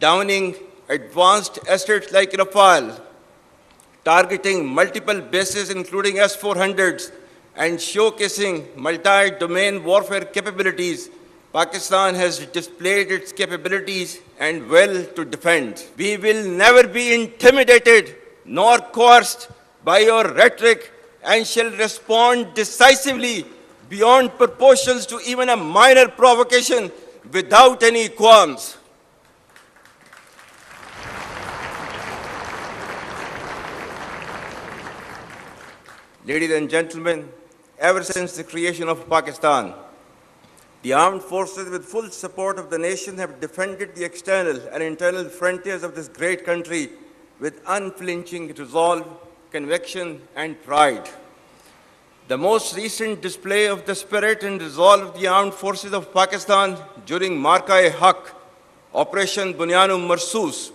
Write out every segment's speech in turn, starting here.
downing advanced assets like Rafale, targeting multiple bases including S-400s, and showcasing multi-domain warfare capabilities, Pakistan has displayed its capabilities and will to defend. We will never be intimidated nor coerced by your rhetoric and shall respond decisively beyond proportions to even a minor provocation without any qualms. Ladies and gentlemen, ever since the creation of Pakistan, the armed forces with full support of the nation have defended the external and internal frontiers of this great country with unflinching resolve, conviction, and pride. The most recent display of the spirit and resolve of the armed forces of Pakistan during Marka-e-Haq, Operation Bunyan-e Marsoos,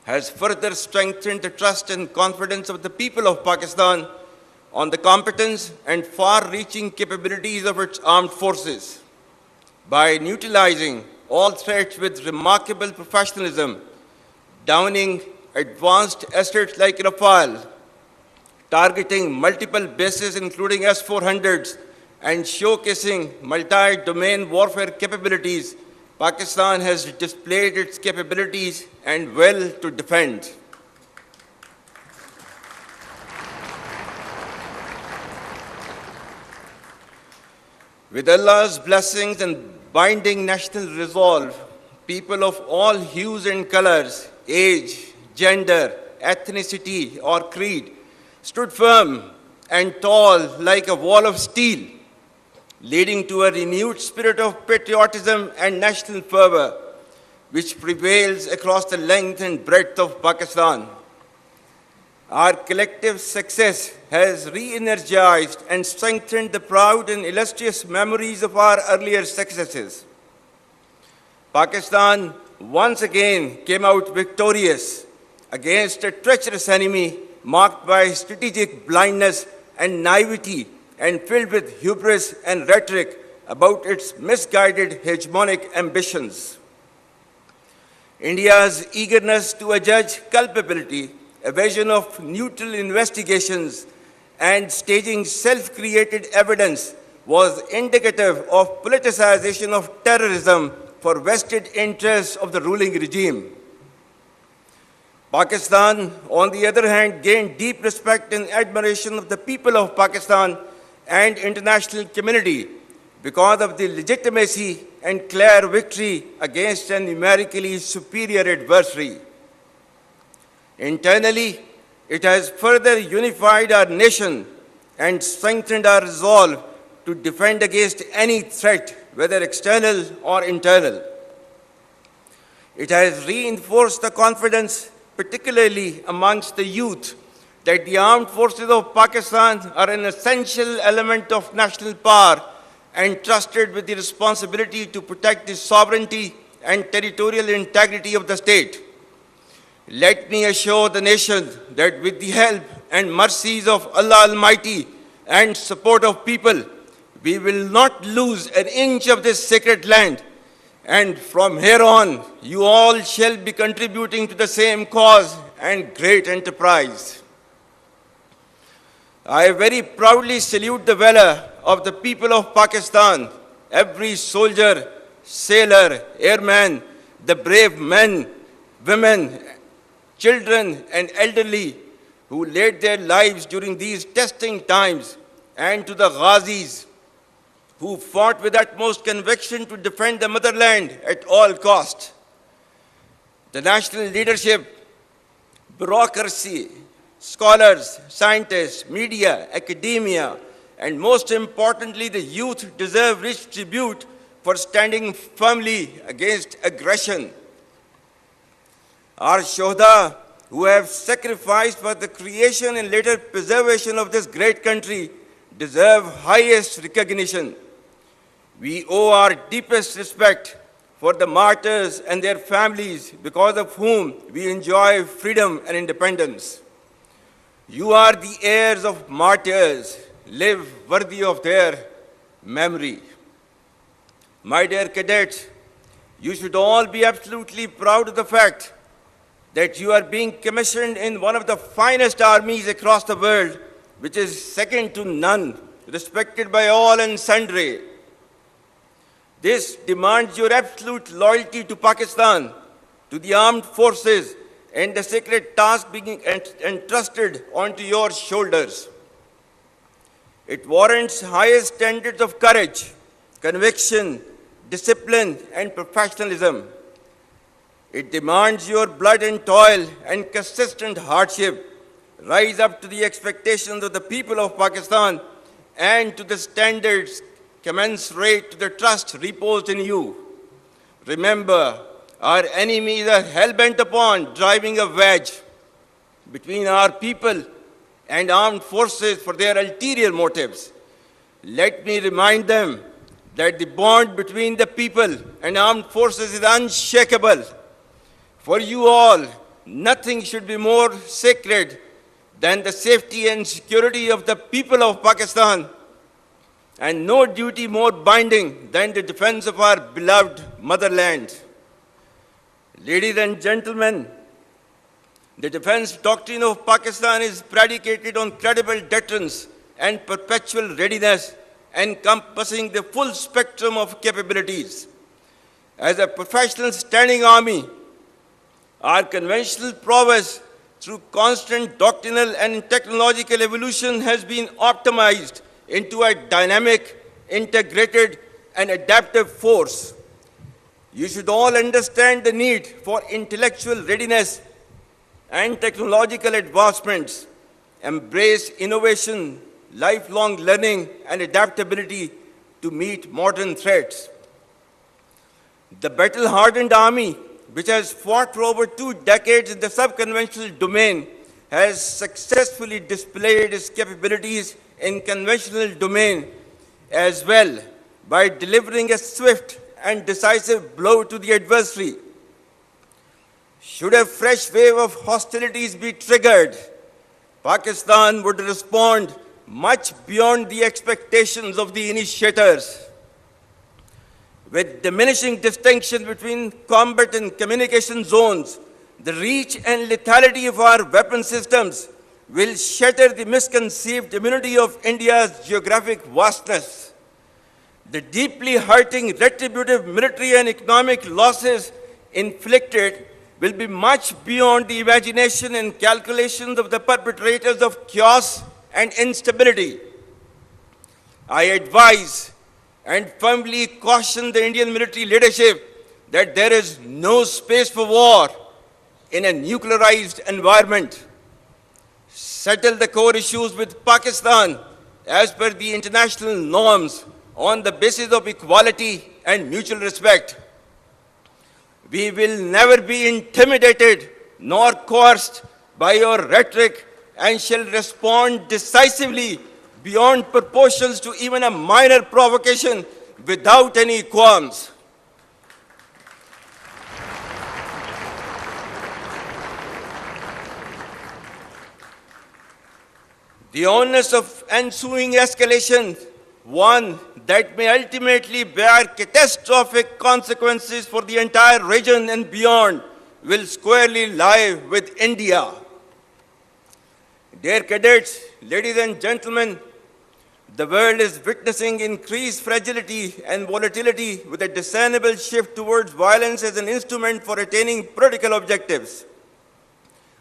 has further strengthened the trust and confidence of the people of Pakistan on the competence and far-reaching capabilities of its armed forces. By neutralizing all threats with remarkable professionalism, downing advanced assets like Rafale, targeting multiple bases including S-400s, and showcasing multi-domain warfare capabilities, Pakistan has displayed its capabilities and will to defend. With Allah's blessings and binding national resolve, people of all hues and colors, age, gender, ethnicity, or creed stood firm and tall like a wall of steel, leading to a renewed spirit of patriotism and national fervor, which prevails across the length and breadth of Pakistan. Our collective success has re-energized and strengthened the proud and illustrious memories of our earlier successes. Pakistan once again came out victorious against a treacherous enemy marked by strategic blindness and naivety and filled with hubris and rhetoric about its misguided hegemonic ambitions. India's eagerness to adjudge culpability, evasion of neutral investigations, and staging self-created evidence was indicative of politicization of terrorism for vested interests of the ruling regime. Pakistan, on the other hand, gained deep respect and admiration of the people of Pakistan and international community because of the legitimacy and clear victory against a numerically superior adversary. Internally, it has further unified our nation and strengthened our resolve to defend against any threat, whether external or internal. It has reinforced the confidence, particularly amongst the youth, that the armed forces of Pakistan are an essential element of national power and trusted with the responsibility to protect the sovereignty and territorial integrity of the state. Let me assure the nation that with the help and mercies of Allah Almighty and support of people, we will not lose an inch of this sacred land. And from here on, you all shall be contributing to the same cause and great enterprise. I very proudly salute the valor of the people of Pakistan, every soldier, sailor, airman, the brave men, women, children, and elderly who laid their lives during these testing times, and to the Ghazis who fought with utmost conviction to defend the motherland at all cost. The national leadership, bureaucracy, scholars, scientists, media, academia, and most importantly, the youth deserve rich tribute for standing firmly against aggression. Our Shohda, who have sacrificed for the creation and later preservation of this great country, deserve highest recognition. We owe our deepest respect for the martyrs and their families, because of whom we enjoy freedom and independence. You are the heirs of martyrs. Live worthy of their memory. My dear cadets, You should all be absolutely proud of the fact that you are being commissioned in one of the finest armies across the world, which is second to none, respected by all and sundry. This demands your absolute loyalty to Pakistan, to the armed forces, and the sacred task being entrusted onto your shoulders. It warrants highest standards of courage, conviction, discipline, and professionalism. It demands your blood and toil and consistent hardship rise up to the expectations of the people of Pakistan and to the standards commensurate to the trust reposed in you. Remember, our enemies are hell-bent upon driving a wedge between our people and armed forces for their ulterior motives. Let me remind them that the bond between the people and armed forces is unshakable. For you all, nothing should be more sacred than the safety and security of the people of Pakistan, and no duty more binding than the defense of our beloved motherland. Ladies and gentlemen, the defense doctrine of Pakistan is predicated on credible deterrence and perpetual readiness, encompassing the full spectrum of capabilities. As a professional standing army, our conventional prowess through constant doctrinal and technological evolution has been optimized into a dynamic, integrated, and adaptive force. You should all understand the need for intellectual readiness and technological advancements, embrace innovation, lifelong learning, and adaptability to meet modern threats. The battle-hardened army, which has fought for over 2 decades in the sub-conventional domain, has successfully displayed its capabilities in conventional domain as well by delivering a swift and decisive blow to the adversary. Should a fresh wave of hostilities be triggered, Pakistan would respond much beyond the expectations of the initiators. With diminishing distinction between combat and communication zones, the reach and lethality of our weapon systems will shatter the misconceived immunity of India's geographic vastness. The deeply hurting retributive military and economic losses inflicted will be much beyond the imagination and calculations of the perpetrators of chaos and instability. I advise and firmly caution the Indian military leadership that there is no space for war in a nuclearized environment. Settle the core issues with Pakistan as per the international norms on the basis of equality and mutual respect. We will never be intimidated nor coerced by your rhetoric and shall respond decisively beyond proportions to even a minor provocation without any qualms. The onus of ensuing escalation, one that may ultimately bear catastrophic consequences for the entire region and beyond, will squarely lie with India. Dear cadets, ladies and gentlemen, the world is witnessing increased fragility and volatility with a discernible shift towards violence as an instrument for attaining political objectives.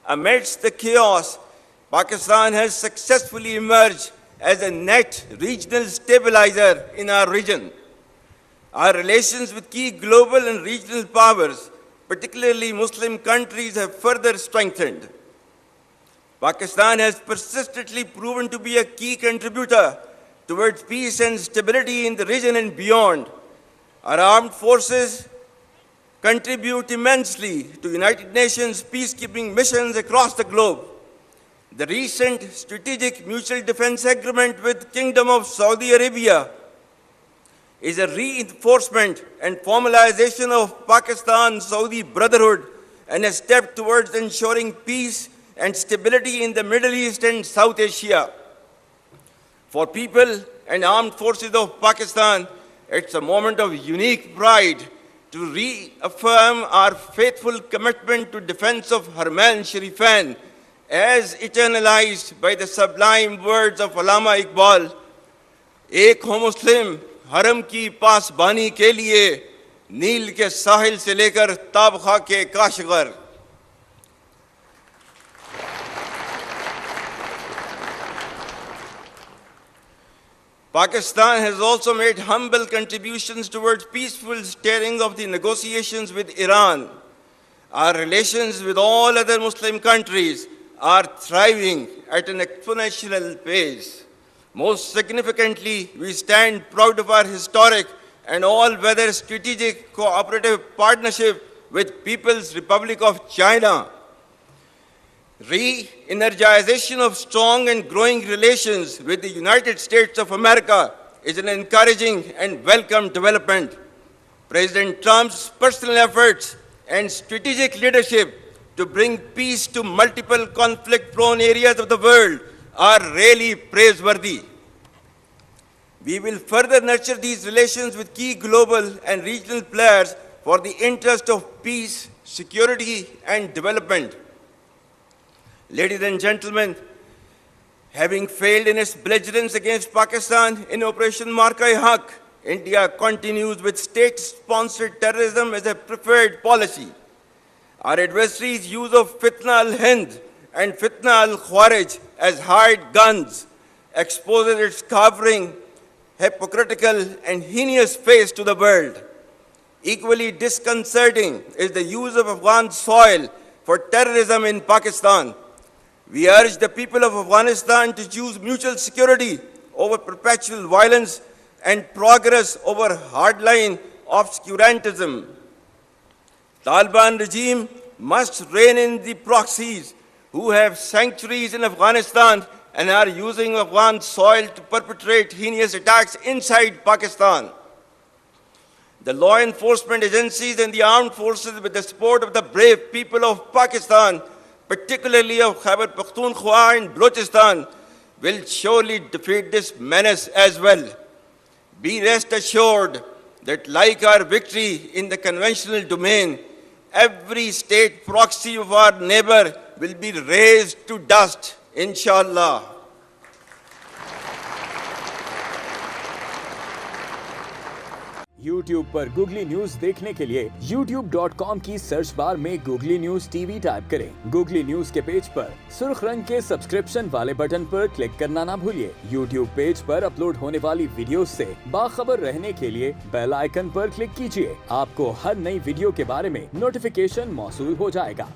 Amidst the chaos, Pakistan has successfully emerged as a net regional stabilizer in our region. Our relations with key global and regional powers, particularly Muslim countries, have further strengthened. Pakistan has persistently proven to be a key contributor towards peace and stability in the region and beyond. Our armed forces contribute immensely to United Nations peacekeeping missions across the globe. The recent strategic mutual defense agreement with Kingdom of Saudi Arabia is a reinforcement and formalization of Pakistan-Saudi brotherhood and a step towards ensuring peace and stability in the Middle East and South Asia. For people and armed forces of Pakistan, it's a moment of unique pride to reaffirm our faithful commitment to defense of Haramain Sharifan as eternalized by the sublime words of Allama Iqbal, एक हो मुस्लिम हरम की पासबानी के लिए नील के साहिल से लेकर ताबखा के Kashgar. Pakistan has also made humble contributions towards peaceful steering of the negotiations with Iran. Our relations with all other Muslim countries are thriving at an exponential pace. Most significantly, we stand proud of our historic and all-weather strategic cooperative partnership with People's Republic of China. Re-energization of strong and growing relations with the United States of America is an encouraging and welcome development. President Trump's personal efforts and strategic leadership to bring peace to multiple conflict-prone areas of the world are really praiseworthy. We will further nurture these relations with key global and regional players for the interest of peace, security, and development. Ladies and gentlemen, having failed in its belligerence against Pakistan in Operation Marka-e-Haq, India continues with state-sponsored terrorism as a preferred policy. Our adversaries' use of Fitna al-Hind and Fitna al-Khawarij as hired guns exposes its cowering, hypocritical, and heinous face to the world. Equally disconcerting is the use of Afghan soil for terrorism in Pakistan. We urge the people of Afghanistan to choose mutual security over perpetual violence and progress over hardline obscurantism. Taliban regime must rein in the proxies who have sanctuaries in Afghanistan and are using Afghan soil to perpetrate heinous attacks inside Pakistan. The law enforcement agencies and the armed forces, with the support of the brave people of Pakistan, particularly of Khyber Pakhtunkhwa and Balochistan, will surely defeat this menace as well. Be rest assured that like our victory in the conventional domain, every state proxy of our neighbor will be razed to dust, inshallah. YouTube पर Googly news देखने के लिए youtube.com की search bar में Googly news TV type करें। Googly news के page पर सुर्ख रंग के सब्सक्रिप्शन वाले बटन पर क्लिक करना ना भूलिए। YouTube पेज पर अपलोड होने वाली वीडियोस से बाखबर रहने के लिए बेल आइकन पर क्लिक कीजिए। आपको हर नई वीडियो के बारे में नोटिफिकेशन मौसूल हो जाएगा।